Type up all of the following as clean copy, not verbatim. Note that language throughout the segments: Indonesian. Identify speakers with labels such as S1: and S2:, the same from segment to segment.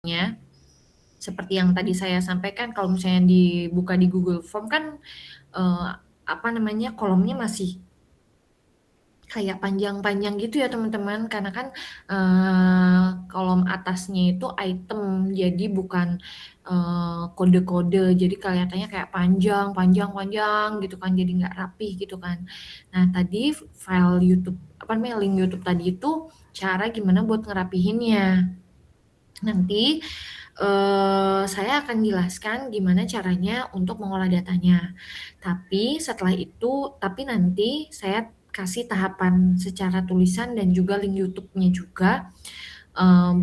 S1: caranya. Seperti yang tadi saya sampaikan, kalau misalnya dibuka di Google Form kan, apa namanya, kolomnya masih kayak panjang-panjang gitu ya teman-teman, karena kan, kolom atasnya itu item, jadi bukan, kode-kode, jadi kelihatannya kayak panjang panjang panjang gitu kan, jadi nggak rapih gitu kan. Nah tadi file YouTube, apa namanya, link YouTube tadi itu cara gimana buat ngerapihinnya. Nanti, saya akan jelaskan gimana caranya untuk mengolah datanya. Tapi nanti saya kasih tahapan secara tulisan dan juga link YouTube-nya juga,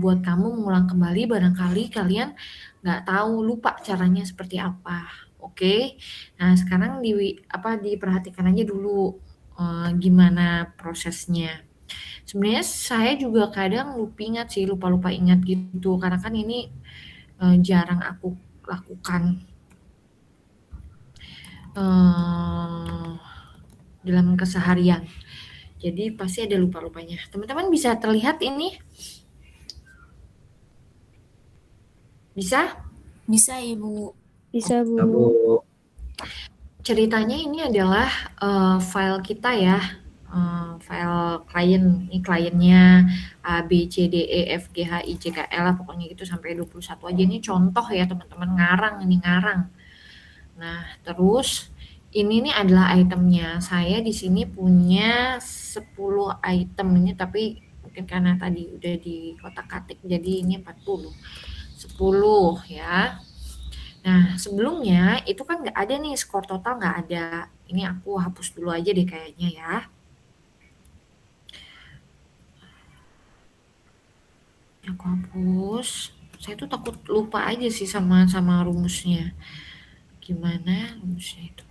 S1: buat kamu mengulang kembali barangkali kalian nggak tahu, lupa caranya seperti apa, oke? Nah sekarang diperhatikan aja dulu, gimana prosesnya. Sebenarnya saya juga kadang lupa-lupa ingat gitu, karena kan ini, jarang aku lakukan, eee, dalam keseharian. Jadi pasti ada lupa-lupanya. Teman-teman bisa terlihat ini? Bisa?
S2: Bisa Ibu.
S3: Bisa, Bu.
S1: Ceritanya ini adalah, file kita ya, file klien. Ini kliennya A, B, C, D, E, F, G, H, I, J, K, L lah pokoknya gitu sampai 21 aja. Ini contoh ya teman-teman, ngarang. Nah, terus ini nih adalah itemnya. Saya di sini punya 10 item ini, tapi mungkin karena tadi udah di kotak-katik jadi ini 40. 10 ya. Nah, sebelumnya itu kan nggak ada nih, skor total nggak ada. Ini aku hapus dulu aja deh kayaknya ya. Aku hapus. Saya tuh takut lupa aja sih sama rumusnya. Gimana rumusnya itu?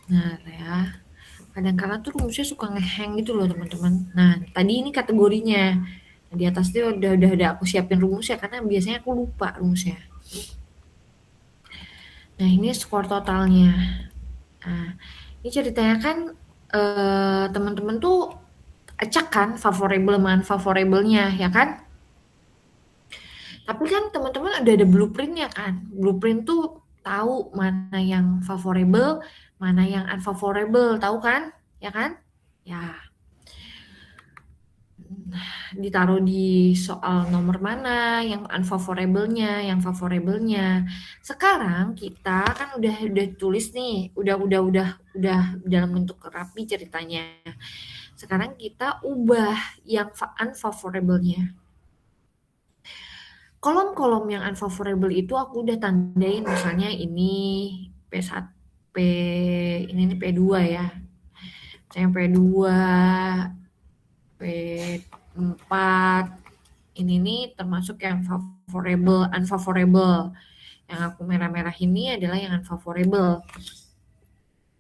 S1: Nah, ya. Kadang-kala tuh rumusnya suka nge-hang gitu loh teman-teman. Nah, tadi ini kategorinya. Nah, di atas tuh udah aku siapin rumusnya karena biasanya aku lupa rumusnya. Nah, ini skor totalnya. Nah, ini ceritanya kan teman-teman tuh acak kan favorable sama unfavorable-nya ya kan? Tapi kan teman-teman udah ada blueprint-nya kan. Blueprint tuh tahu mana yang favorable, mana yang unfavorable, tahu kan? Ya kan? Ya, ditaruh di soal nomor mana yang unfavorable-nya, yang favorable-nya. Sekarang kita kan udah tulis nih, udah dalam bentuk rapi ceritanya. Sekarang kita ubah yang unfavorable-nya. Kolom-kolom yang unfavorable itu aku udah tandain, misalnya ini P1, P ini nih P2 ya. Misalnya P2, P4. Ini nih termasuk yang favorable, unfavorable. Yang aku merah-merah ini adalah yang unfavorable.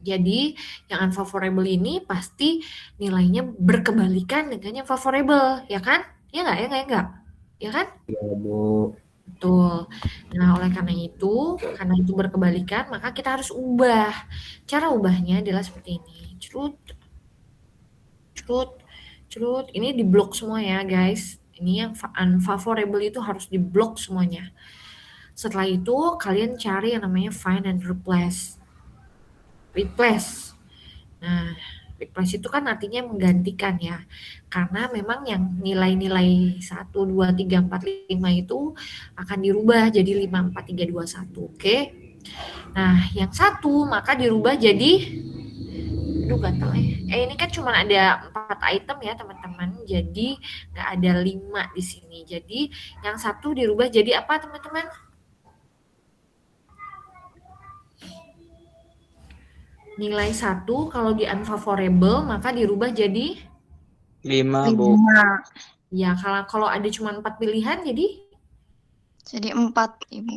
S1: Jadi yang unfavorable ini pasti nilainya berkebalikan dengan yang favorable, ya kan? Ya nggak? Ya kan?
S3: Iya, Bu.
S1: Betul. Nah, oleh karena itu berkebalikan, maka kita harus ubah. Cara ubahnya adalah seperti ini. Cerut, cerut, cerut. Ini diblok semua ya, guys. Ini yang unfavorable itu harus diblok semuanya. Setelah itu, kalian cari yang namanya find and replace. Replace. Nah, replace itu kan artinya menggantikan ya. Karena memang yang nilai-nilai 1, 2, 3, 4, 5 itu akan dirubah jadi 5, 4, 3, 2, 1. Oke. Nah, yang satu maka dirubah jadi, aduh gatal ya. Ini kan cuma ada 4 item ya teman-teman. Jadi nggak ada 5 di sini. Jadi yang satu dirubah jadi apa teman-teman? Nilai 1 kalau di unfavorable maka dirubah jadi
S3: 5, Bu.
S2: 5.
S1: ya, kalau ada cuma 4 pilihan jadi
S2: 4, Ibu.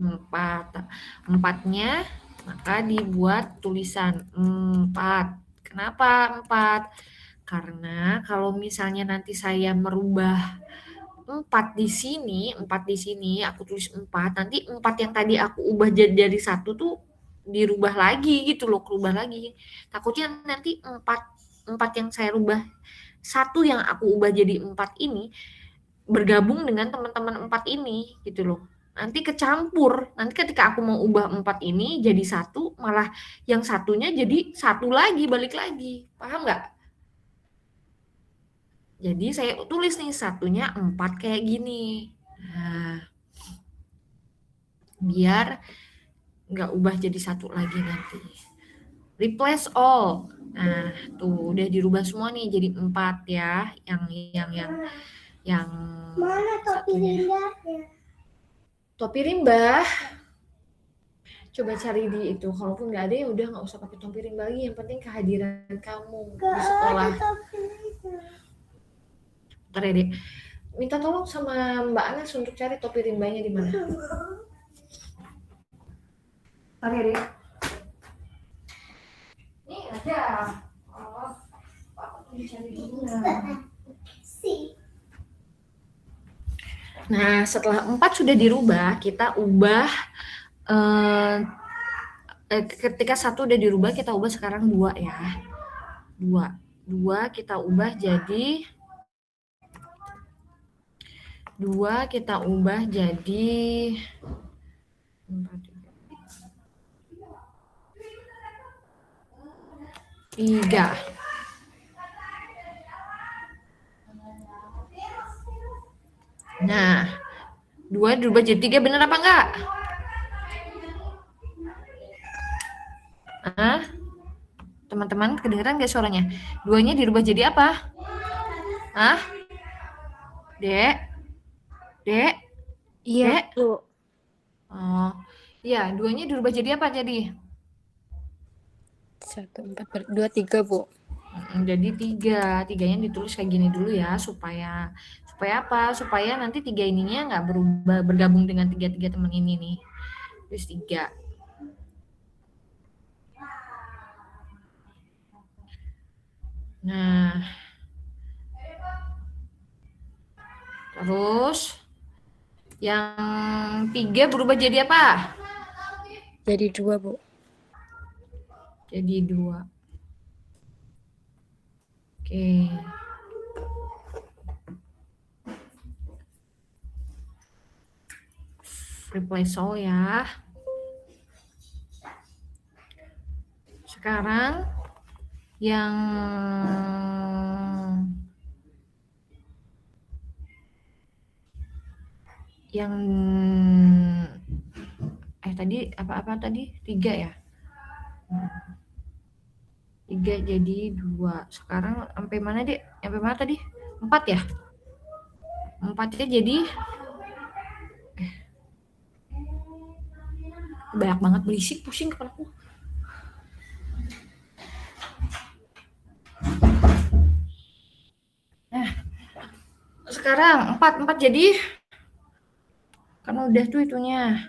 S1: 4. 4-nya maka dibuat tulisan 4. Kenapa 4? Karena kalau misalnya nanti saya merubah 4 di sini aku tulis 4, nanti 4 yang tadi aku ubah jadi 1 tuh dirubah lagi gitu loh, kerubah lagi. Takutnya nanti 4 yang saya rubah, 1 yang aku ubah jadi 4 ini bergabung dengan teman-teman 4 ini gitu loh. Nanti kecampur. Nanti ketika aku mau ubah 4 ini jadi 1, malah yang satunya jadi 1 lagi, balik lagi. Paham nggak? Jadi saya tulis nih satunya 4 kayak gini. Nah, biar nggak ubah jadi 1 lagi nanti. Replace all. Nah, tuh udah dirubah semua nih jadi 4 ya. Yang
S4: Mana topi Rinda?
S1: topi rimba. Coba cari di itu. Kalaupun nggak ada ya udah nggak usah pakai topi rimba lagi. Yang penting kehadiran kamu di sekolah. Ntar ya, Dek. Minta tolong sama Mbak Anas untuk cari topi rimbanya di mana. Ntar ya, Dek. Nih ada. Oh, aku cari dulu. Nah, setelah 4 sudah dirubah, kita ubah ketika 1 udah dirubah, kita ubah sekarang 2 ya. 2 kita ubah jadi 3. Nah, 2 dirubah jadi 3, bener apa enggak? Teman-teman, kedengeran nggak suaranya? 2-nya dirubah jadi apa? Dek? Dek?
S2: Iya,
S1: Dek?
S2: Bu.
S1: Oh, iya, 2-nya dirubah jadi apa jadi?
S2: 1, 4, 2, 3, Bu.
S1: Jadi 3. 3-nya ditulis kayak gini dulu ya, supaya apa? Supaya nanti 3 ininya nggak bergabung dengan 3 teman ini nih. Terus 3. Nah, terus yang 3 berubah jadi apa?
S2: Jadi 2, Bu.
S1: Jadi 2. Oke. Replace all ya. Sekarang yang tadi apa tadi? 3 ya? 3 jadi 2. Sekarang sampai mana, Dek? Sampai mana tadi? 4 ya? 4-nya jadi banyak banget berisik, pusing kepalaku. Nah, sekarang 4 jadi karena udah tuh itunya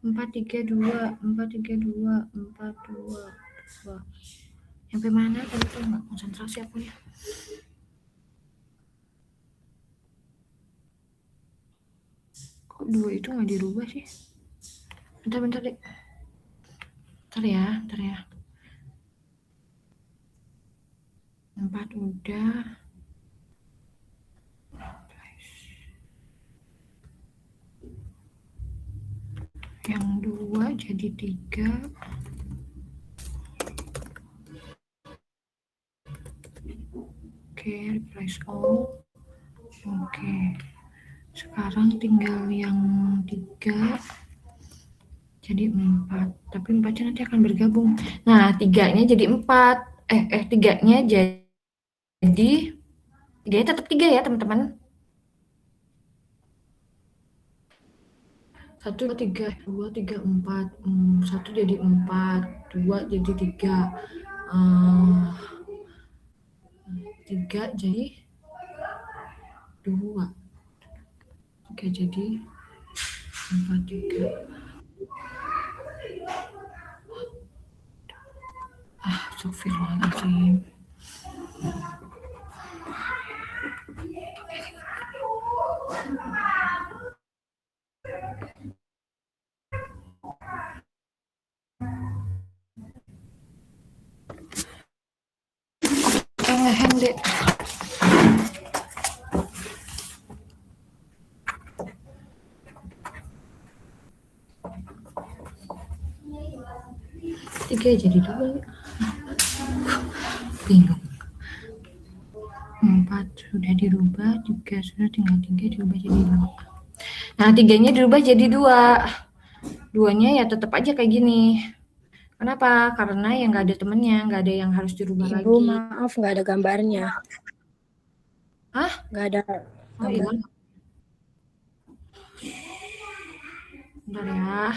S1: 4, 3, 2, 4, 3, 2, 4, 2, 2. Sampai mana tadi tuh nggak konsentrasi aku ya. Kok 2 itu nggak dirubah sih? Bentar deh. Bentar ya. 4 udah. Yang 2 jadi 3. Oke, replace all. Oke. Sekarang tinggal yang 3 jadi 4. Tapi 4-nya nanti akan bergabung. Nah, 3-nya jadi 4. 3-nya jadi 3-nya tetap 3 ya, teman-teman. 1, 2, 3, 4. 1 jadi 4. 2 jadi 3. 3 jadi 2. 3 jadi 4, 3. Astagfirullahaladzim. Ngehang deh. 3 jadi 2. Bingung. 4 sudah dirubah, 3 sudah tinggal 3 dirubah jadi 2. Nah, 3-nya dirubah jadi 2. 2-nya ya tetap aja kayak gini. Kenapa? Karena yang nggak ada temennya, nggak ada yang harus dirubah
S2: Ibu,
S1: lagi.
S2: maaf nggak ada gambarnya.
S1: Hah?
S2: Nggak ada
S1: Oh iya.
S2: gambar.
S1: Bentar ya.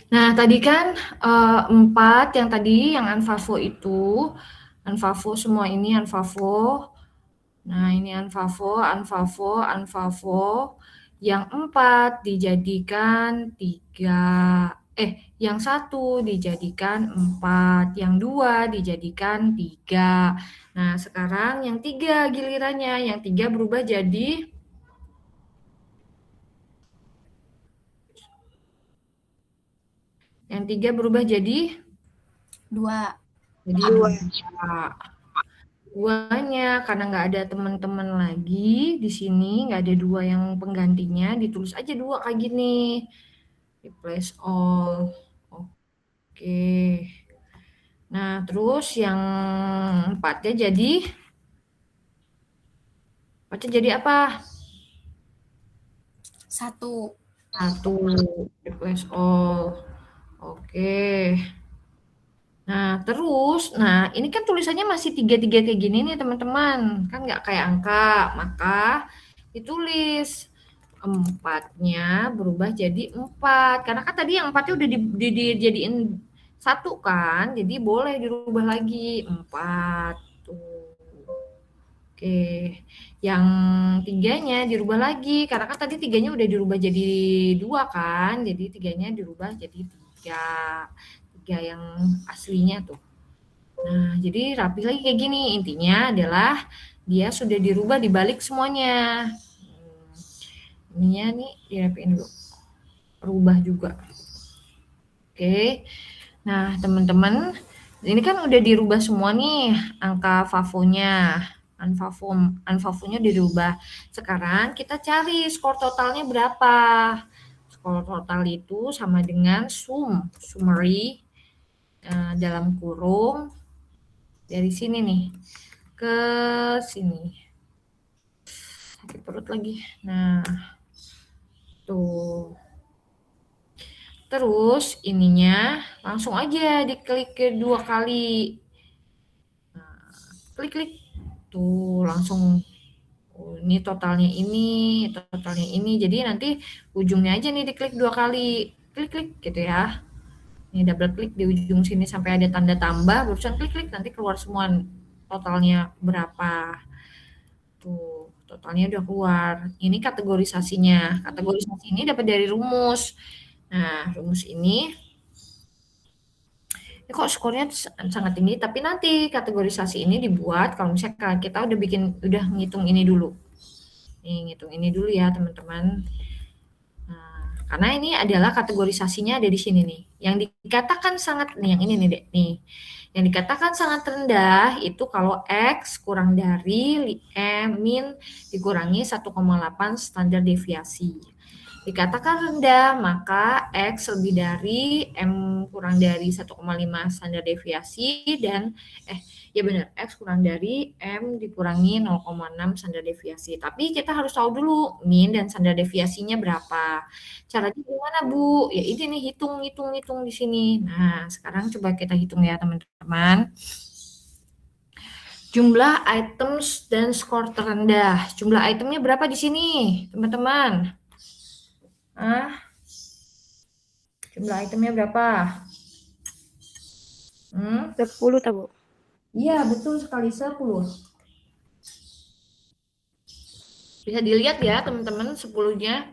S1: Nah, tadi kan 4 yang tadi yang Anfavo itu, Anfavo semua ini Anfavo. Nah, ini Anfavo, Anfavo, Anfavo. Yang 4 dijadikan 3. Yang 1 dijadikan 4, yang 2 dijadikan 3. Nah, sekarang yang 3 gilirannya, yang 3 berubah jadi yang 3 berubah jadi
S2: 2.
S1: jadi 2. Duanya karena nggak ada teman-teman lagi di sini, nggak ada 2 yang penggantinya, ditulis aja 2 kayak gini. Replace all. Oke. Nah, terus yang 4-nya jadi apa?
S2: 1.
S1: 1. Replace all. Oke. Nah, terus, ini kan tulisannya masih 3-3 kayak gini nih teman-teman. Kan nggak kayak angka, maka ditulis 4-nya berubah jadi 4. Karena kan tadi yang 4-nya udah dijadiin 1 kan, jadi boleh dirubah lagi 4. Tuh. Oke. Yang 3-nya dirubah lagi, karena kan tadi 3-nya udah dirubah jadi 2 kan, jadi 3-nya dirubah jadi 3. 3 yang aslinya tuh. Nah, jadi rapi lagi kayak gini. Intinya adalah dia sudah dirubah dibalik semuanya. Ininya nih dirapiin dulu. Rubah juga. Oke. Nah, teman-teman, ini kan udah dirubah semua nih angka FAFO-nya. Anfavonya udah dirubah. Sekarang kita cari skor totalnya berapa. Skor total itu sama dengan summary dalam kurung dari sini nih ke sini. Sakit perut lagi. Nah, tuh. Terus ininya langsung aja diklik kedua kali. Nah, klik-klik. Tuh, langsung ini totalnya ini, totalnya ini. Jadi nanti ujungnya aja nih diklik 2 kali. Klik-klik gitu ya. Ini double klik di ujung sini sampai ada tanda tambah, barusan klik-klik nanti keluar semua totalnya berapa. Tuh, totalnya udah keluar. Ini kategorisasinya. Kategorisasi ini dapat dari rumus. Nah, rumus ini kok skornya sangat tinggi, tapi nanti kategorisasi ini dibuat kalau misalnya kita udah ngitung ini dulu. Nih, ngitung ini dulu ya, teman-teman. Nah, karena ini adalah kategorisasinya ada di sini nih. Yang dikatakan sangat nih, yang ini nih, Dek. Nih. Yang dikatakan sangat rendah itu kalau X kurang dari min dikurangi 1,8 standar deviasi. Dikatakan rendah, maka X lebih dari M kurang dari 1,5 standar deviasi dan ya benar, X kurang dari M dikurangi 0,6 standar deviasi. Tapi kita harus tahu dulu min dan standar deviasinya berapa. Caranya gimana, Bu? Ya ini nih, hitung di sini. Nah, sekarang coba kita hitung ya, teman-teman. Jumlah items dan skor terendah. Jumlah itemnya berapa di sini, teman-teman? Jumlah itemnya berapa?
S2: 10 tak, Bu?
S1: Iya, betul sekali 10. Bisa dilihat ya, teman-teman, 10-nya.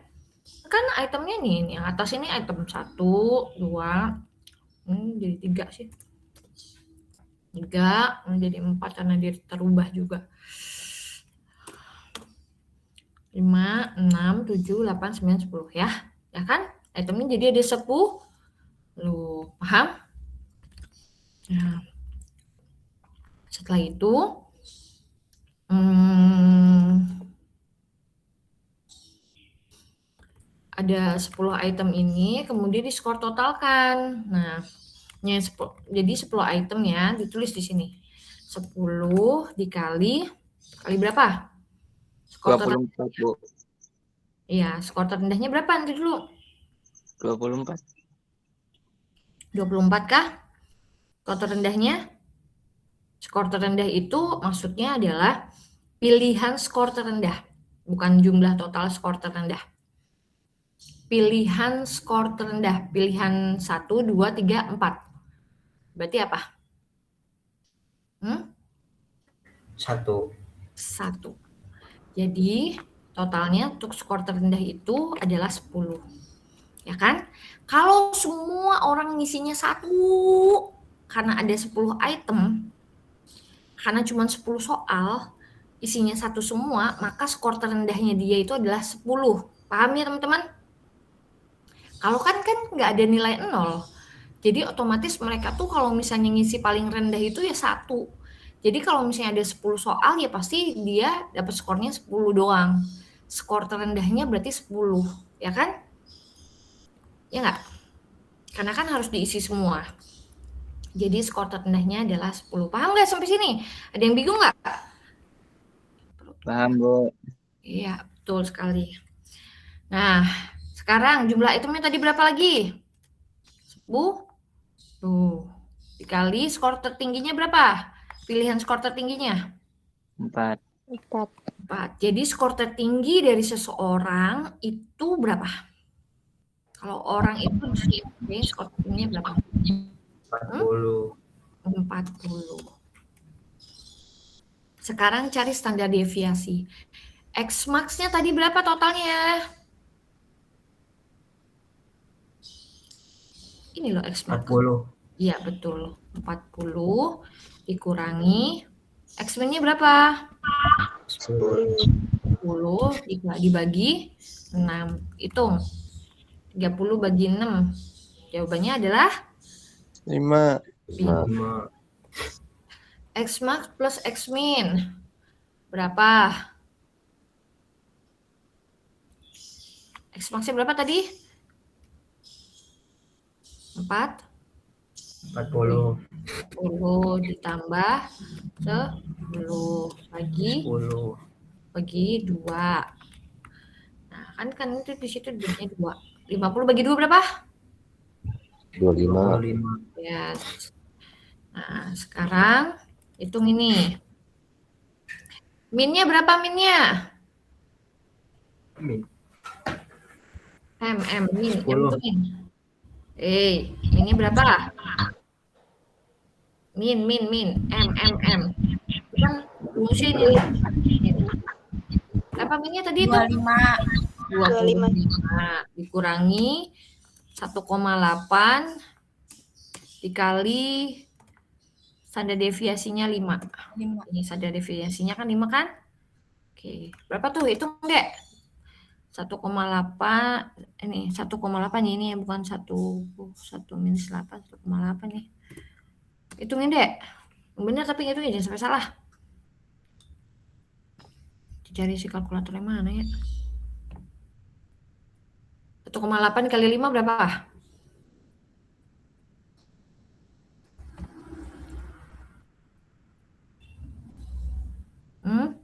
S1: Kan itemnya nih, yang atas ini item 1, 2, jadi 3 sih. 3, menjadi 4 karena dia terubah juga. 5, 6, 7, 8, 9, 10 ya. Ya kan? Itemnya jadi ada 10. Lu paham? Nah, setelah itu ada 10 item ini kemudian di-skor totalkan. Nah, jadi 10 item ya, ditulis di sini. 10 dikali berapa? Skor
S3: 24, Bu.
S1: Iya, skor terendahnya berapa nanti dulu?
S3: 24.
S1: 24 kah? Skor terendahnya? Skor terendah itu maksudnya adalah pilihan skor terendah, bukan jumlah total skor terendah. Pilihan skor terendah, pilihan 1, 2, 3, 4. Berarti apa?
S3: 1.
S1: 1. Jadi totalnya untuk skor terendah itu adalah 10. Ya kan? Kalau semua orang ngisinya 1, karena ada 10 item, karena cuma 10 soal, isinya 1 semua, maka skor terendahnya dia itu adalah 10. Paham ya teman-teman? Kalau kan nggak ada nilai 0. Jadi otomatis mereka tuh kalau misalnya ngisi paling rendah itu ya 1. Jadi kalau misalnya ada 10 soal ya pasti dia dapat skornya 10 doang. Skor terendahnya berarti 10, ya kan? Ya nggak? Karena kan harus diisi semua. Jadi skor terendahnya adalah 10. Paham nggak sampai sini? Ada yang bingung nggak?
S3: Paham, Bu.
S1: Iya, betul sekali. Nah, sekarang jumlah itemnya tadi berapa lagi? 10. Tuh. Dikali skor tertingginya berapa? Pilihan skor tertingginya?
S3: 4.
S1: 4. Jadi skor tertinggi dari seseorang itu berapa? Kalau orang itu di skor tertingginya berapa?
S3: 40.
S1: 40. Sekarang cari standar deviasi. X max-nya tadi berapa totalnya? Ini loh X max.
S3: 40.
S1: Iya, betul. 40 dikurangi X min-nya berapa? 10 dibagi 6. Hitung. 30 bagi 6. Jawabannya adalah
S3: 5.
S1: 5. X max plus X min. Berapa? X max-nya berapa tadi? 40 ditambah 10 bagi 2. Nah, kan itu di situ duitnya 2. 50 bagi 2 berapa?
S3: 25.
S1: Yes. Nah, sekarang hitung ini. Minnya berapa minnya?
S3: Min.
S1: Min. Itu min. Minnya berapa? Min. Kan rumusnya jadi berapa minnya tadi itu? 25. Dikurangi 1,8 dikali standar deviasinya 5. Ini standar deviasinya kan 5 kan? Oke, berapa tuh? Hitung deh. 1,8 ini 1,8 ini ya, bukan 1 minus 8, 1,8 nih. Hitungin deh. Bener tapi hitungin jangan sampai salah. Dicari si kalkulatornya mana ya? 1,8 kali 5 berapa? Hmm?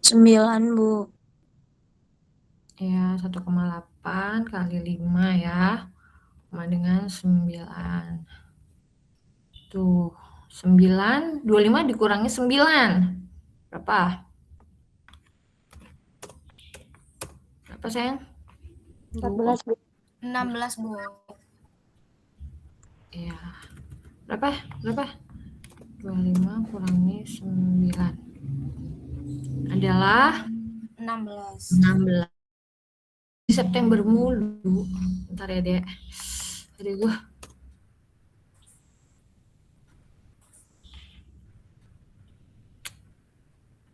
S2: 9, Bu.
S1: Ya, 1,8 kali 5 ya. Sama dengan 9. Tuh, 9, 25 dikurangi 9. Berapa? Berapa, sayang?
S2: 14, Bu.
S5: 16, Bu.
S1: Iya. Berapa? 25 kurangi 9. Adalah 16. September mulu. Bentar ya, Dek. Tadi gua.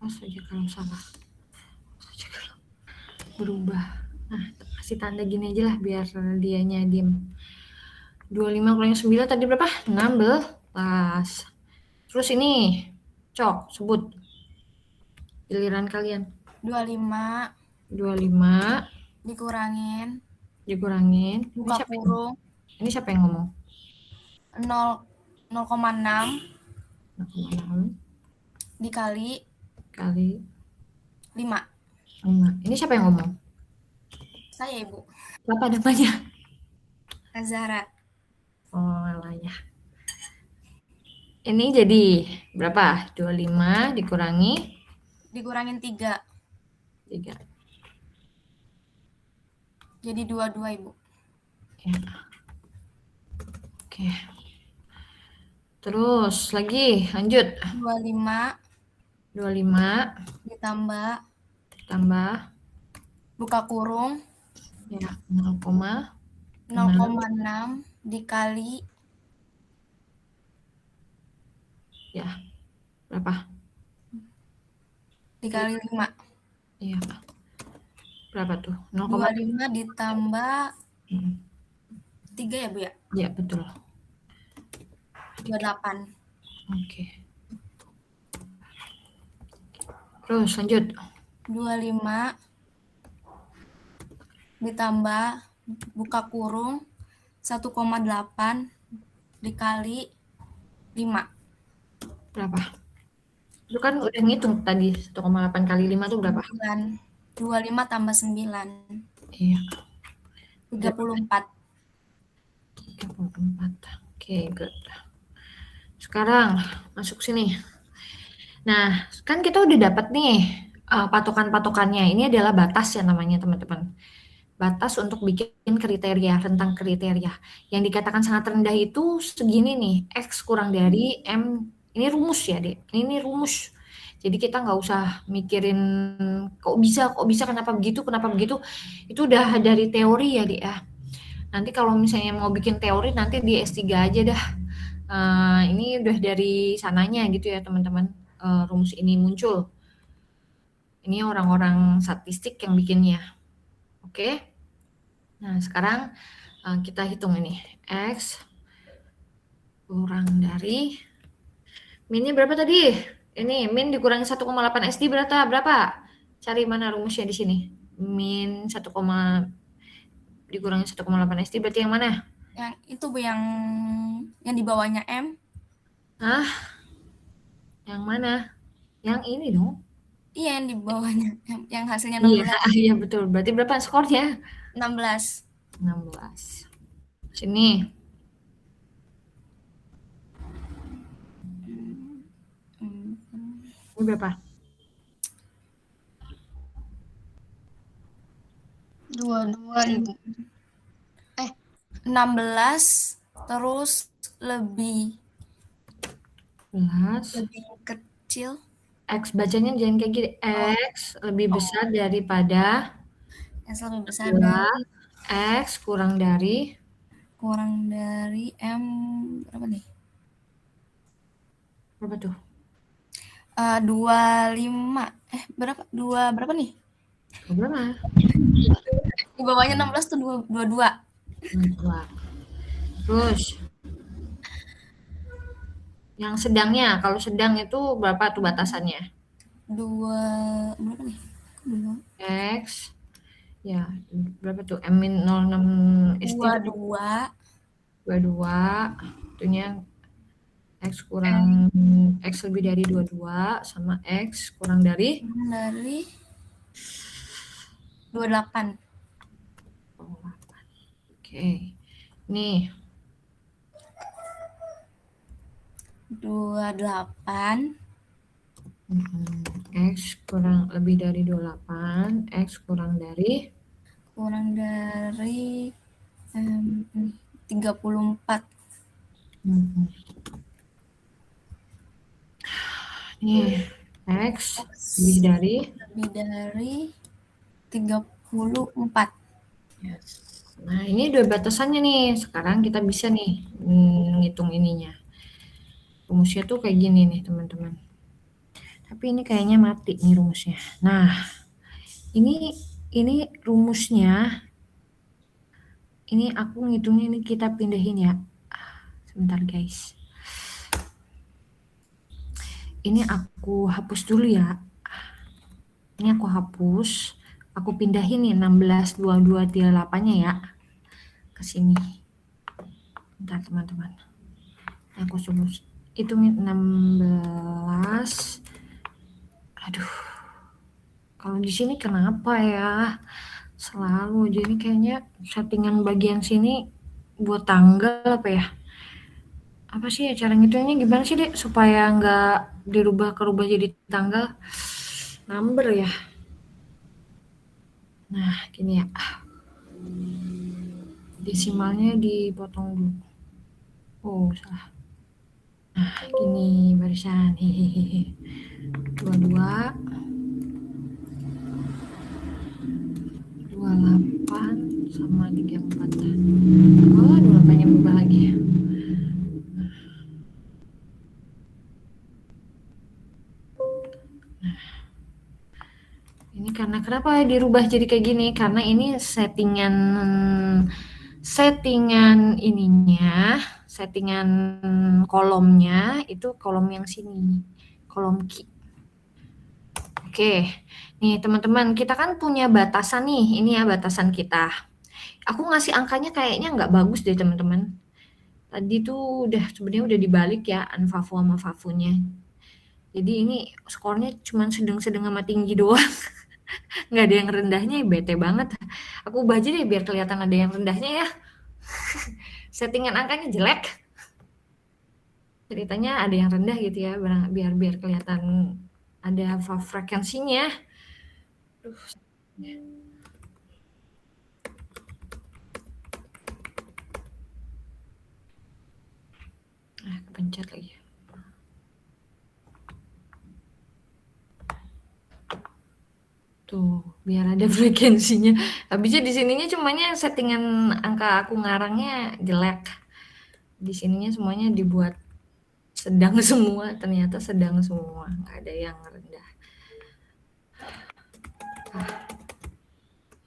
S1: Saja kalau salah. Saja kalau berubah. Nah, kasih tanda gini aja lah biar dianya diem. 25 kurangi 9 tadi berapa? 16. Terus ini, Cok, sebut giliran kalian.
S2: 25
S1: 25
S2: dikurangin
S1: dikurangin.
S2: buka kurung
S1: Ini siapa yang ngomong?
S2: 0,6
S1: 0,6
S2: dikali
S1: kali
S2: 5.
S1: 5. Ini siapa yang ngomong?
S2: Saya, Ibu.
S1: Apa namanya?
S2: Azhara.
S1: Oh, lah ya. Ini jadi berapa? 25
S2: Dikurangin 3.
S1: 3.
S2: Jadi 22, Ibu.
S1: Ya. Oke. Terus lagi, lanjut.
S2: 25
S1: ditambah
S2: buka kurung
S1: ya 0,6
S2: dikali
S1: ya berapa?
S2: Dikali 5.
S1: Iya. Berapa tuh?
S2: 25 ditambah 3 ya, Bu ya?
S1: Iya, betul.
S2: 28.
S1: Oke. Terus lanjut.
S2: 25 ditambah buka kurung 1,8 dikali 5.
S1: Berapa? Itu kan udah ngitung tadi 1,8 kali 5 tuh berapa?
S2: 9. 25 tambah 9.
S1: Iya.
S2: 34.
S1: 34. Oke, good. Sekarang masuk sini. Nah, kan kita udah dapat nih patokan-patokannya. Ini adalah batas ya namanya, teman-teman. Batas untuk bikin kriteria, rentang kriteria. Yang dikatakan sangat rendah itu segini nih, X kurang dari M. Ini rumus ya, Dek. Ini rumus. Jadi kita nggak usah mikirin kok bisa, kenapa begitu. Itu udah dari teori ya, Dek ya. Nanti kalau misalnya mau bikin teori, nanti di S3 aja dah. Ini udah dari sananya gitu ya, teman-teman. Rumus ini muncul. Ini orang-orang statistik yang bikinnya. Oke. Nah, sekarang kita hitung ini. X kurang dari minnya berapa tadi? Ini min dikurangi 1,8 SD berapa? Cari mana rumusnya di sini. Min 1, dikurangi 1,8 SD berarti yang mana?
S2: Yang itu, Bu, yang di bawahnya M.
S1: Hah? Yang mana? Yang ini dong.
S2: Iya, yang di bawahnya. Yang hasilnya 16.
S1: Iya, betul. Berarti berapa skornya?
S2: 16.
S1: 16. Sini. Ini berapa?
S2: 22, Ibu. 16 terus lebih kecil.
S1: X bacanya jangan kayak gini. X lebih besar daripada
S2: X lebih besar dari
S1: X kurang dari
S2: M berapa nih?
S1: Berapa tuh?
S2: 25. Berapa nih?
S1: Berapa?
S2: Di bawahnya 16 tuh 22.
S1: 2. Terus yang sedangnya, kalau sedang itu berapa tuh batasannya?
S2: 2 berapa nih?
S1: X ya berapa tuh? M-06 SD
S2: 22
S1: itunya X kurang X lebih dari 22 sama X kurang dari
S2: 28.
S1: Oke. Nih.
S2: 28
S1: X kurang lebih dari 28, X kurang dari
S2: 34.
S1: Nih, X lebih dari
S2: 34.
S1: Yes. Nah, ini dua batasannya nih. Sekarang kita bisa nih ngitung ininya. Rumusnya tuh kayak gini nih, teman-teman. Tapi ini kayaknya mati nih rumusnya. Nah, ini rumusnya Ini aku ngitungnya ini kita pindahin ya. Sebentar guys. Ini aku hapus dulu ya. Ini aku hapus. Aku pindahin nih 162238-nya ya ke sini. Bentar teman-teman. Aku coba hitungin 16. Aduh. Kalau di sini kenapa ya? Selalu jadi kayaknya settingan bagian sini buat tanggal apa ya? Apa sih ya cara ngitungnya gimana sih dek supaya nggak kerubah jadi tanggal number ya? Nah gini ya, desimalnya dipotong dulu. Oh salah. Nah gini barisan hehehe. 22 28 sama 34. Oh 28-nya berubah lagi ya. Ini karena kenapa dirubah jadi kayak gini? Karena ini settingan ininya, settingan kolomnya itu kolom yang sini, kolom Q. Oke, nih teman-teman, kita kan punya batasan nih, ini ya batasan kita. Aku ngasih angkanya kayaknya nggak bagus deh teman-teman. Tadi tuh sebenarnya udah dibalik ya, Anfafu sama Fafunya. Jadi ini skornya cuma sedang-sedang sama tinggi doang. Nggak ada yang rendahnya, bete banget. Aku ubah aja deh biar kelihatan ada yang rendahnya ya. Settingan angkanya jelek. Ceritanya ada yang rendah gitu ya, biar kelihatan ada frekuensinya. Kepencet lagi. Tuh, biar ada frekuensinya. Habisnya di sininya cumanya settingan angka aku ngarangnya jelek. Di sininya semuanya dibuat sedang semua, ternyata sedang semua, nggak ada yang rendah.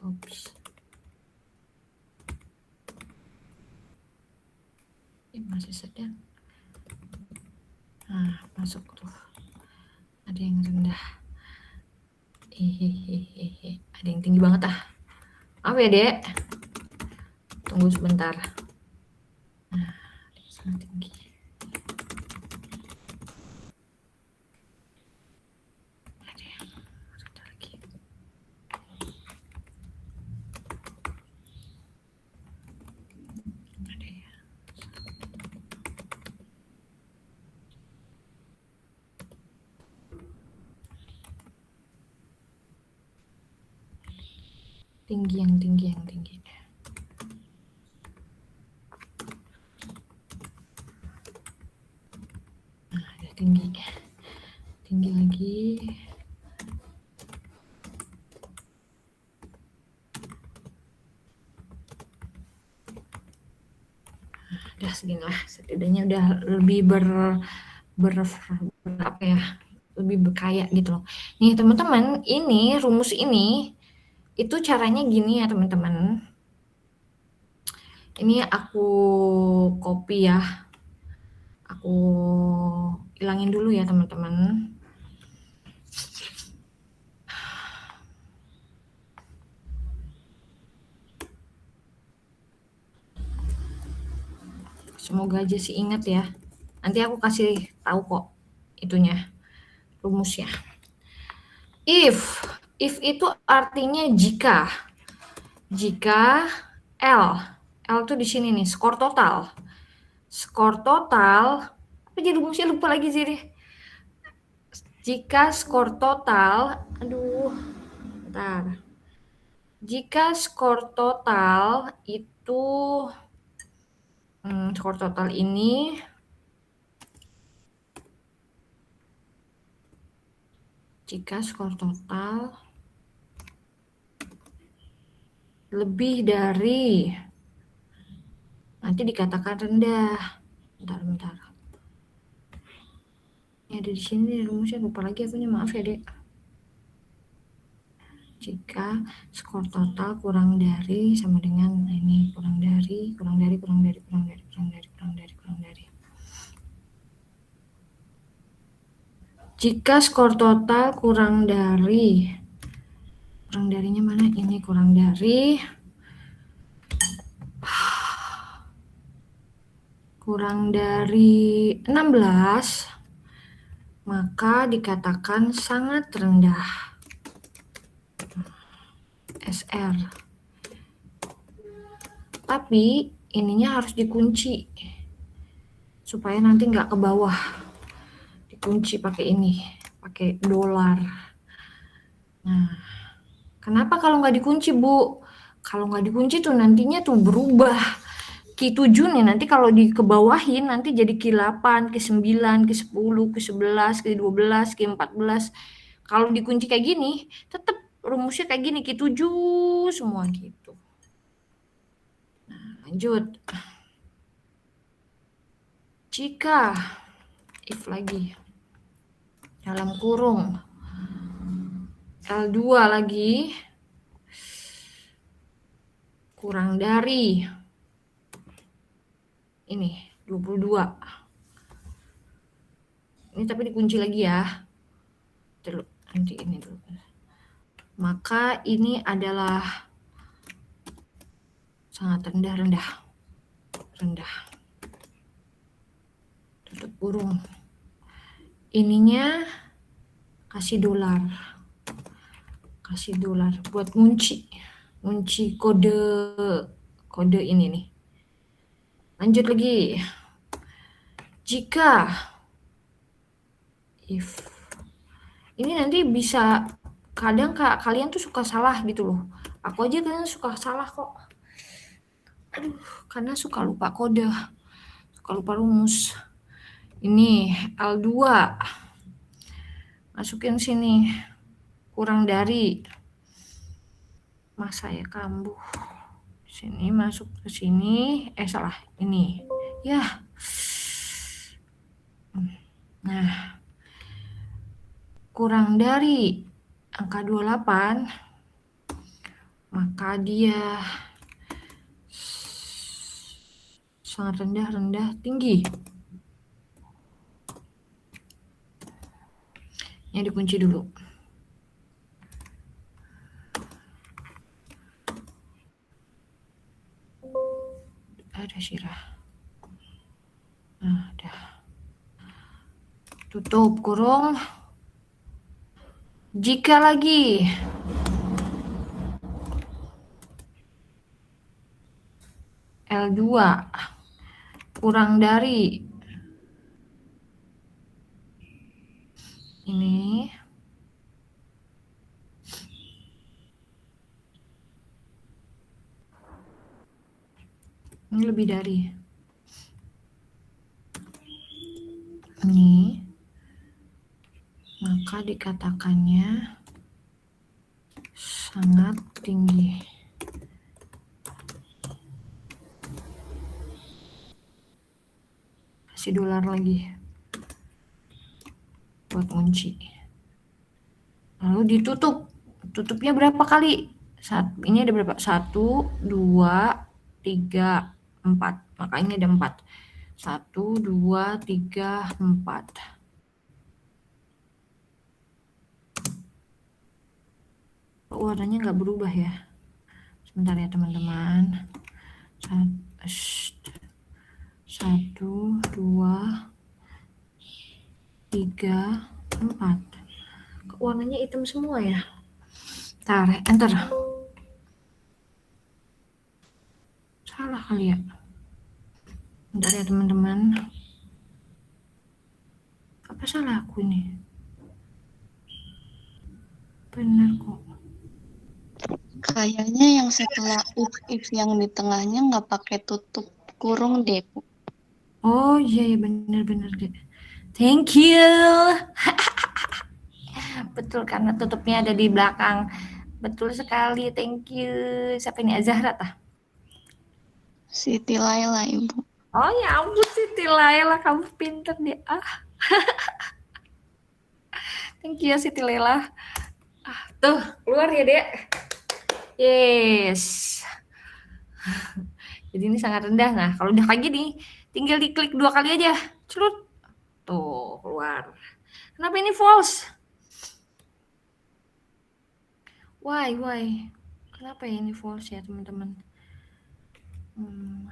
S1: Oops. Ini masih sedang. Nah, masuk tuh. Ada yang rendah. Hehehe, ada yang tinggi banget ah. Apa ya, Dek? Tunggu sebentar. Nah, sangat tinggi. Ada yang rendah lagi. Ada ya. Tinggi. Nah, ada tinggi lagi. Udah segini lah, setidaknya udah lebih apa ya, lebih berkaya gitu loh. Nih teman-teman, ini rumus ini itu caranya gini ya teman-teman. Ini aku copy ya. Aku hilangin dulu ya teman-teman. Semoga aja sih ingat ya. Nanti aku kasih tahu kok itunya, rumusnya. If itu artinya jika. Jika L tuh di sini nih, skor total. Apa jadi rumusnya lupa lagi sih deh. Jika skor total, bentar. Jika skor total itu skor total ini jika skor total lebih dari, nanti dikatakan rendah. Bentar. Ini ada di sini rumusnya, lupa lagi akunya, maaf ya dek. Jika skor total kurang dari sama dengan ini, kurang dari. Jika skor total kurang darinya mana? Ini kurang dari 16, maka dikatakan sangat rendah. SR. Tapi ininya harus dikunci supaya nanti nggak ke bawah. Dikunci pakai ini, pakai dolar. Nah, kenapa kalau nggak dikunci, Bu? Kalau nggak dikunci tuh nantinya tuh berubah. Q7 nih nanti kalau dikebawahin nanti jadi Q8, Q9, Q10, Q11, Q12, Q14. Kalau dikunci kayak gini, tetap rumusnya kayak gini, Q7 semua gitu. Nah, lanjut. Jika if lagi dalam kurung L2 lagi kurang dari ini 22. Ini tapi dikunci lagi ya. Dulu, nanti ini dulu. Maka ini adalah sangat rendah. Tutup kurung. Ininya kasih dolar buat ngunci kode ini nih. Lanjut lagi. Jika if ini nanti bisa kadang kalian tuh suka salah gitu loh. Aku aja kadang suka salah kok. Aduh, karena suka lupa kode, suka lupa rumus. Ini L2 masukin sini kurang dari, masa ya kambuh, sini masuk ke sini, salah ini ya. Nah, kurang dari angka 28, maka dia sangat rendah tinggi. Ini dikunci dulu. Ada sirah. Nah, udah. Tutup kurung. Jika lagi L2 kurang dari ini, lebih dari ini, maka dikatakannya sangat tinggi. Kasih dolar lagi buat kunci. Lalu ditutup. Tutupnya berapa kali? Ini ada berapa? 1, 2, 3, 4. Maka ini ada 4. 1, 2, 3, 4. Warnanya nggak berubah ya. Sebentar ya teman-teman. 1, 2, 3, 4. Warnanya hitam semua ya. Ntar, enter. Salah kali ya. Bentar ya teman-teman. Apa salah aku ini? Benar kok.
S2: Kayaknya yang setelah if yang di tengahnya nggak pakai tutup kurung deh, Bu.
S1: Oh iya ya, benar deh. Thank you. Betul, karena tutupnya ada di belakang. Betul sekali, thank you. Siapa ini, Azahra tah?
S2: Siti Laila, Ibu.
S1: Oh ya ampun, Siti Laila, kamu pinter deh. Thank you Siti Laila. Tuh, keluar ya, Dek. Yes. Jadi ini sangat rendah. Nah, kalau udah kayak gini, tinggal diklik 2 kali aja. Cerut. Tuh, keluar. Kenapa ini false? Why? Kenapa ya ini false ya, teman-teman?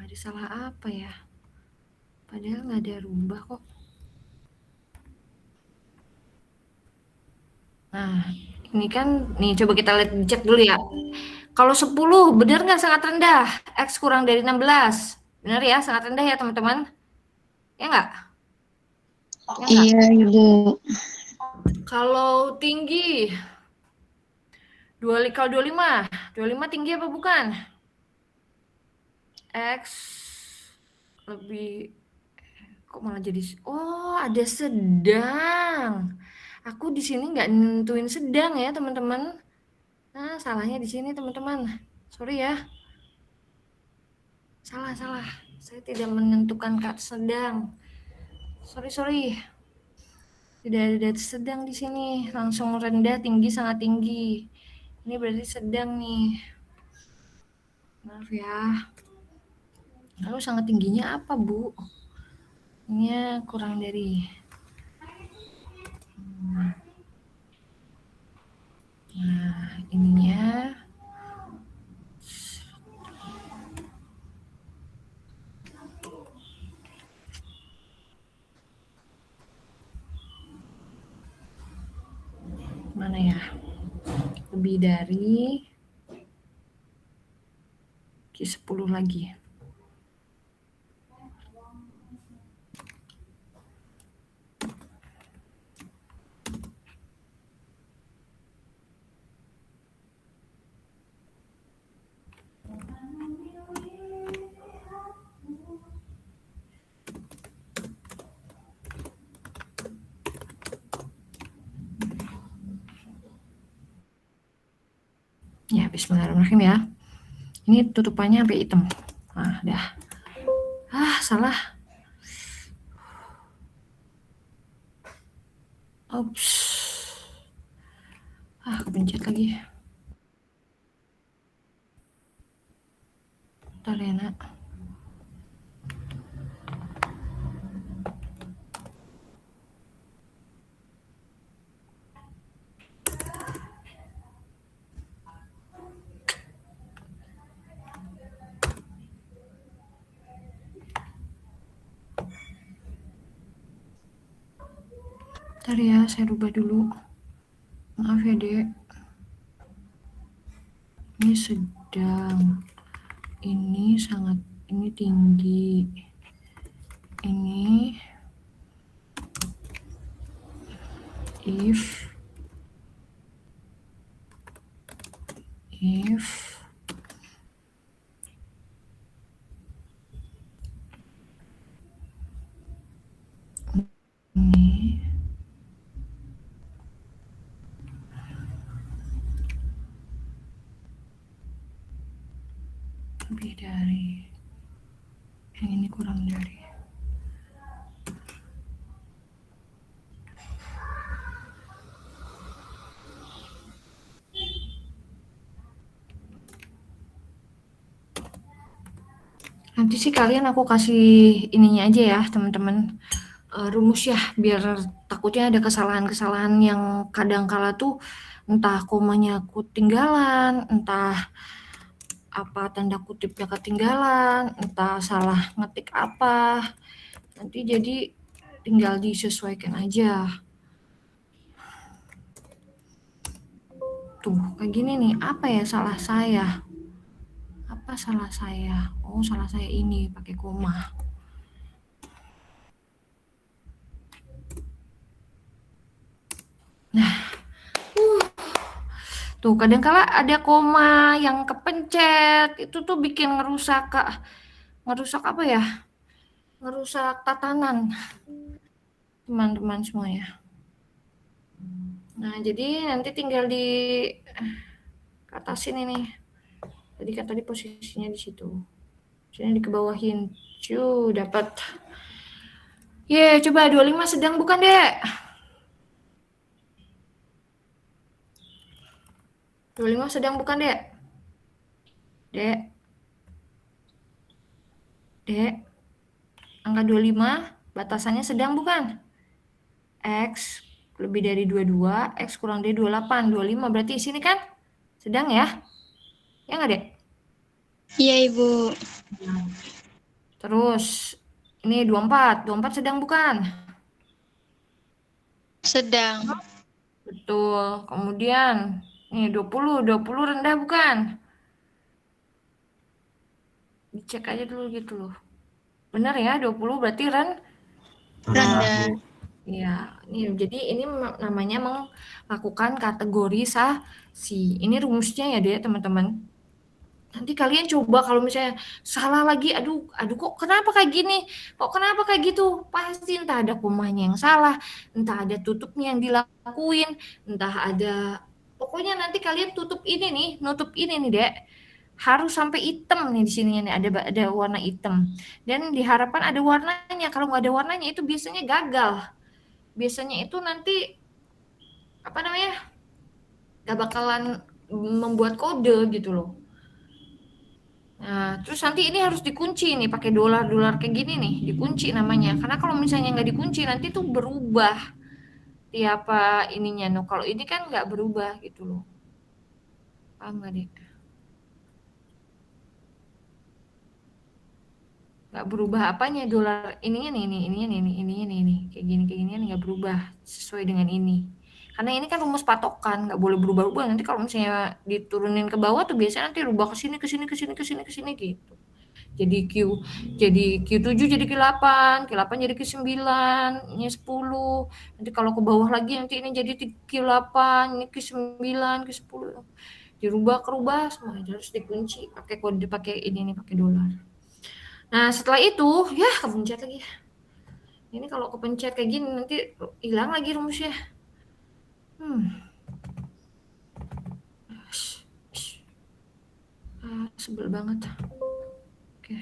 S1: Ada salah apa ya? Padahal nggak ada rubah kok. Nah, ini kan, nih coba kita lihat cek dulu ya. Kalau 10 benar nggak sangat rendah? X kurang dari 16. Benar ya, sangat rendah ya teman-teman? Ya nggak? Ya nggak?
S2: Iya, Ibu.
S1: Kalau tinggi, kalau 25 tinggi apa bukan? X lebih, kok malah jadi, oh ada sedang. Aku di sini nggak nentuin sedang ya teman-teman. Nah, salahnya di sini teman-teman. Sorry ya. Salah. Saya tidak menentukan kata sedang. Sorry. Tidak ada sedang di sini. Langsung rendah, tinggi, sangat tinggi. Ini berarti sedang nih. Maaf ya. Lalu sangat tingginya apa, Bu? Ini kurang dari. Nah, ininya. Mana ya? Lebih dari 10 lagi. Ya, bismillahirrahmanirrahim ya. Ini tutupannya sampai hitam. Nah, dah. Salah. Ups. Kepencet lagi. Bentar ya, Nak. Bentar ya, saya rubah dulu. Maaf ya, Dek. Ini sedang. Ini sangat, ini tinggi. Ini if ini lebih dari, yang ini kurang dari. Nanti sih kalian aku kasih ininya aja ya teman-teman, rumus ya, biar takutnya ada kesalahan-kesalahan yang kadang kala tuh entah komanya ketinggalan, entah apa tanda kutipnya ketinggalan, entah salah ngetik apa. Nanti jadi tinggal disesuaikan aja. Tuh, kayak gini nih, apa ya salah saya? Apa salah saya? Oh, salah saya ini pakai koma. Nah, tuh kadang kala ada koma yang kepencet, itu tuh bikin ngerusak apa ya? Ngerusak tatanan teman-teman semuanya. Nah, jadi nanti tinggal di atasin ini. Tadi kan tadi posisinya di situ. Sini dikebawahin. Dapat. Coba 25 sedang bukan, Dek? 25 sedang bukan, Dek? Dek? Dek? Angka 25 batasannya sedang bukan? X lebih dari 22, X kurang dari 28, 25 berarti di sini kan sedang ya? Ya nggak, Dek?
S2: Iya, Ibu.
S1: Terus ini 24, 24 sedang bukan?
S2: Sedang.
S1: Betul. Kemudian nih 20, 20 rendah bukan? Dicek aja dulu gitu loh. Benar ya, 20 berarti
S2: Rendah.
S1: Iya, jadi ini namanya melakukan kategori sasi. Ini rumusnya ya, Dek, teman-teman. Nanti kalian coba kalau misalnya salah lagi, aduh kok kenapa kayak gini? Kok kenapa kayak gitu? Pasti entah ada komanya yang salah, entah ada tutupnya yang dilakuin, entah ada pokoknya nanti kalian nutup ini nih, Dek. Harus sampai hitam nih di sini nih ada warna hitam. Dan diharapkan ada warnanya. Kalau nggak ada warnanya itu biasanya gagal. Biasanya itu nanti apa namanya? Gak bakalan membuat kode gitu loh. Nah, terus nanti ini harus dikunci nih pakai dolar kayak gini nih, dikunci namanya. Karena kalau misalnya nggak dikunci nanti tuh berubah tiap ininya. No, kalau ini kan nggak berubah gitu loh. Paham nggak, Dek? Nggak berubah apanya dolar ininya nih, ininya nih, kayak gini nggak berubah sesuai dengan ini. Karena ini kan rumus patokan, nggak boleh berubah-ubah. Nanti kalau misalnya diturunin ke bawah tuh biasanya nanti rubah ke sini gitu. Jadi Q7 jadi Q8 jadi Q9, ini 10. Nanti kalau ke bawah lagi nanti ini jadi Q8, ini Q9, Q10. Dirubah semua harus dikunci pakai kode, pakai ini nih, pakai dolar. Nah, setelah itu ya kepencet lagi. Ini kalau kepencet kayak gini nanti hilang lagi rumusnya. Sebel banget. Oke.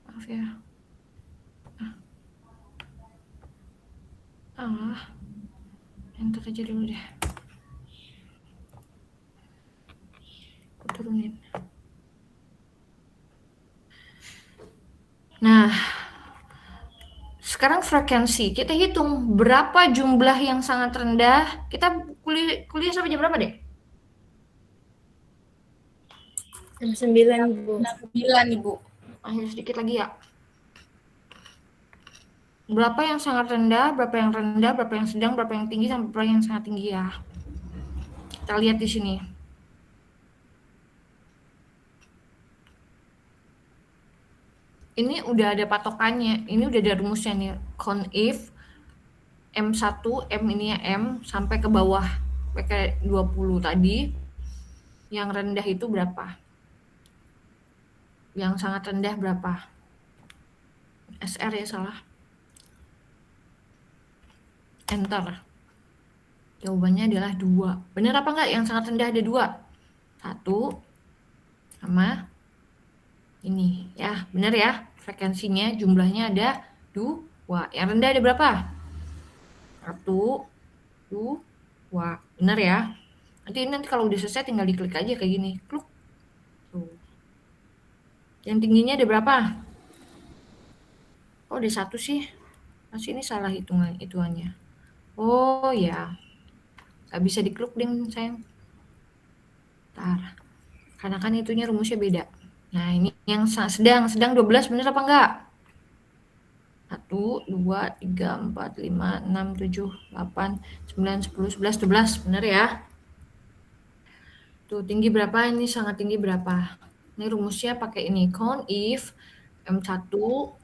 S1: Maaf ya. Enter aja dulu deh. Aku turunin. Nah, sekarang frekuensi. Kita hitung berapa jumlah yang sangat rendah. Kita kuliah sampai jam berapa, Dek?
S4: Jam 9, Ibu.
S1: 9, Ibu. Ayo sedikit lagi ya. Berapa yang sangat rendah, berapa yang rendah, berapa yang sedang, berapa yang tinggi, sampai berapa yang sangat tinggi ya. Kita lihat di sini. Ini udah ada patokannya. Ini udah ada rumusnya nih. Count if M1, M ini ya M, sampai ke bawah. Pakai 20 tadi. Yang rendah itu berapa? Yang sangat rendah berapa? SR ya salah. Enter. Jawabannya adalah 2. Benar apa enggak? Yang sangat rendah ada 2. 1 sama ini ya. Benar ya? Frekuensinya jumlahnya ada 2. Yang rendah ada berapa? 1, 2. Benar ya? Nanti kalau udah selesai tinggal diklik aja kayak gini. Klik. Tuh. Yang tingginya ada berapa? Oh, ada 1 sih. Masih ini salah hitungannya. Oh ya. Gak bisa diklik ding sayang. Ntar. Karena kan itunya rumusnya beda. Nah, ini yang sedang 12 bener apa enggak? 1, 2, 3, 4, 5, 6, 7, 8, 9, 10, 11, 12. Bener ya? Tuh, tinggi berapa? Ini sangat tinggi berapa? Ini rumusnya pakai ini. Count if M1 tuh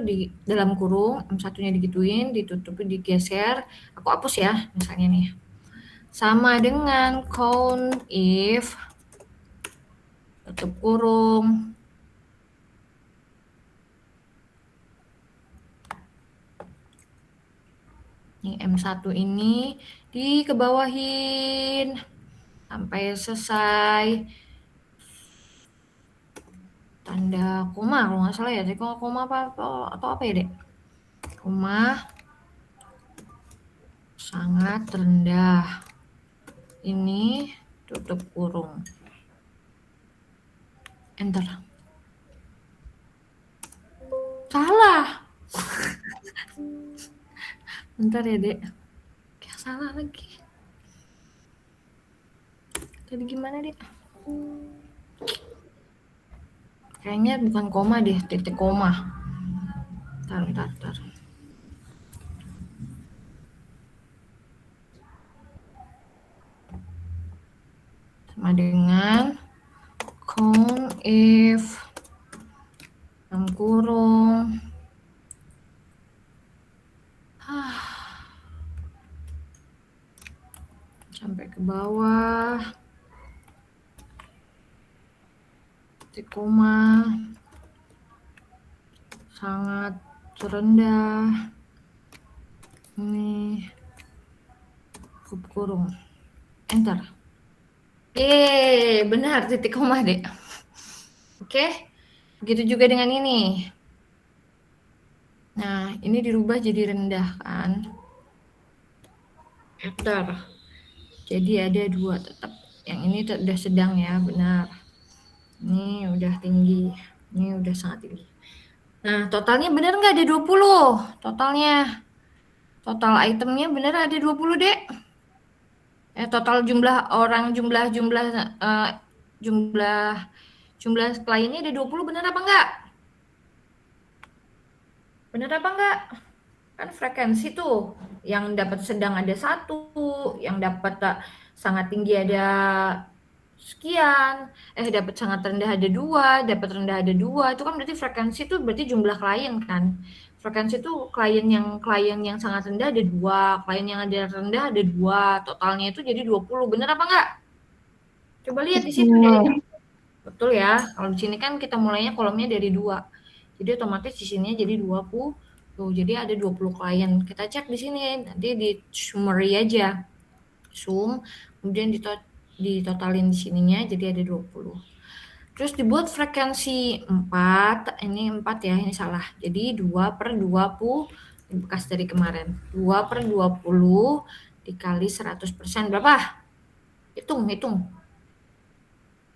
S1: di dalam kurung, M1-nya digituin, ditutupin, digeser. Aku hapus ya, misalnya nih. Sama dengan count if tutup kurung ini M1 ini dikebawahin sampai selesai tanda koma kalau nggak salah ya, koma atau apa ya, Dek? Koma sangat rendah. Ini tutup kurung. Enter. Salah. Bentar ya, Dek. Kayak salah lagi. Tadi gimana, Dek? Kayaknya bukan koma deh, titik koma. Bentar. Sama dengan count if dalam kurung sampai ke bawah titik koma sangat rendah ini kurung enter. Benar titik koma deh. Oke, begitu juga dengan ini. Nah, ini dirubah jadi rendah kan. Enter. Jadi ada 2 tetap. Yang ini udah sedang ya, benar. Ini udah tinggi. Ini udah sangat tinggi. Nah, totalnya benar nggak ada 20? Totalnya. Total itemnya benar ada 20, Dek. Total jumlah orang, jumlah kliennya ada 20, benar apa enggak? Benar apa enggak? Kan frekuensi tuh, yang dapat sedang ada 1, yang dapat sangat tinggi ada sekian, dapat sangat rendah ada 2, dapat rendah ada 2, itu kan berarti frekuensi itu berarti jumlah klien kan. Frekuensi itu klien yang sangat rendah ada 2, klien yang ada rendah ada 2, totalnya itu jadi 20. Benar apa enggak? Coba lihat di situ deh. Betul ya. Kalau di sini kan kita mulainya kolomnya dari 2. Jadi otomatis di sini jadi 20. Tuh, jadi ada 20 klien. Kita cek di sini, nanti di summary aja. Sum, kemudian ditotalin di sininya jadi ada 20. Terus dibuat frekuensi 4, ini 4 ya, ini salah. Jadi 2/20, ini bekas dari kemarin. 2/20 dikali 100%, berapa? Hitung.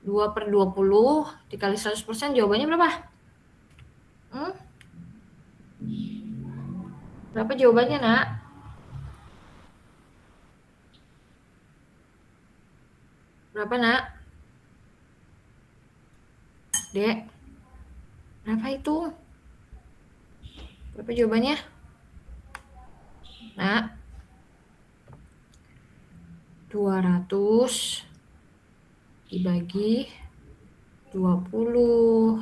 S1: 2/20 dikali 100%, jawabannya berapa? Berapa jawabannya, Nak? Berapa, Nak? Dek, berapa itu? Berapa jawabannya? Nak, 200 dibagi 20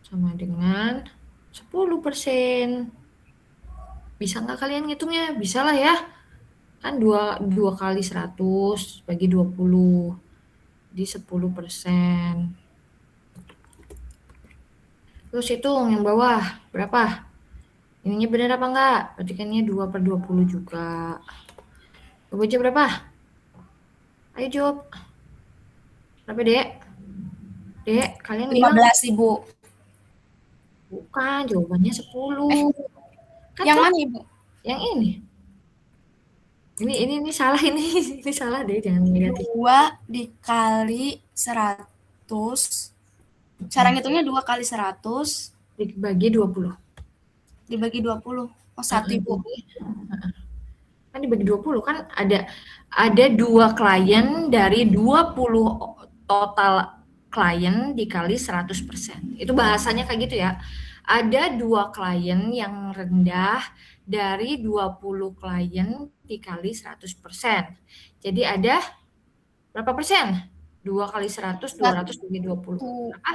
S1: sama dengan 10%. Bisa nggak kalian ngitungnya? Bisa lah ya. Kan 2 kali 100 bagi 20 di 10%. Terus hitung yang bawah, berapa? Ininya benar apa enggak? Berarti kan ini 2/20 juga. Coba aja berapa? Ayo jawab. Berapa, Dek? Dek, kalian bilang
S4: 15, Ibu.
S1: bukan, jawabannya 10. Kan
S4: Yang mana, Ibu?
S1: Yang ini. Ini salah ini. Ini salah deh, jangan negatif.
S4: 2 dikali 100. Cara ngitungnya 2 kali 100
S1: dibagi 20.
S4: dibagi 20. Oh, 1, Ibu.
S1: Kan dibagi 20 kan ada 2 klien dari 20 total klien dikali 100%. Itu bahasanya kayak gitu ya. Ada 2 klien yang rendah dari 20 klien dikali 100%. Jadi ada berapa persen? 2 kali 100, 200 dibagi 20. Berapa?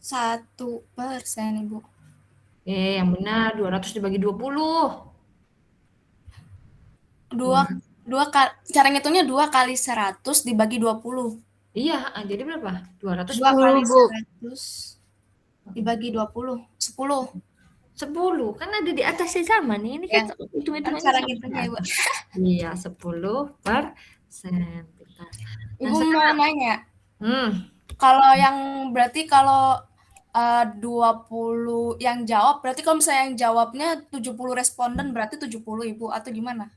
S4: 1%, Ibu.
S1: Yang benar 200 dibagi 20.
S4: Cara ngitungnya 2 kali 100 dibagi 20.
S1: Iya, jadi berapa? 200
S4: 2 kali 100 dibagi 20. 10.
S1: 10. Kan ada di atasnya sama nih. Ini kan hitung-hitungannya
S4: Cara
S1: sama.
S4: ngitungnya, Ibu.
S1: Iya, 10%.
S4: Ibu mau nanya.
S1: Kalau
S4: berarti kalau 20 yang jawab, berarti kalau misalnya yang jawabnya 70 responden berarti 70, Ibu, atau gimana?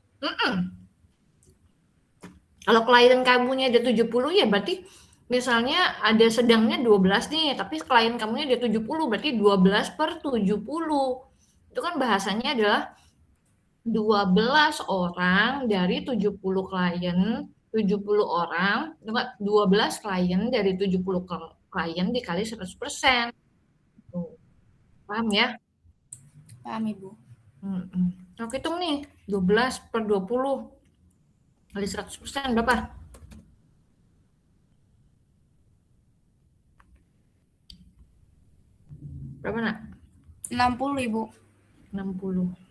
S1: Kalau klien kamunya ada 70 ya berarti misalnya ada sedangnya 12 nih, tapi klien kamunya ada 70 berarti 12/70. Itu kan bahasanya adalah 12 orang dari 70 klien, 70 orang, enggak 12 klien dari 70 klien dikali 100%. Tuh. Paham ya?
S4: Paham, Ibu.
S1: Aku hitung nih, 12/20 kali 100% berapa? Berapa nak?
S4: 60, Ibu.
S1: 60.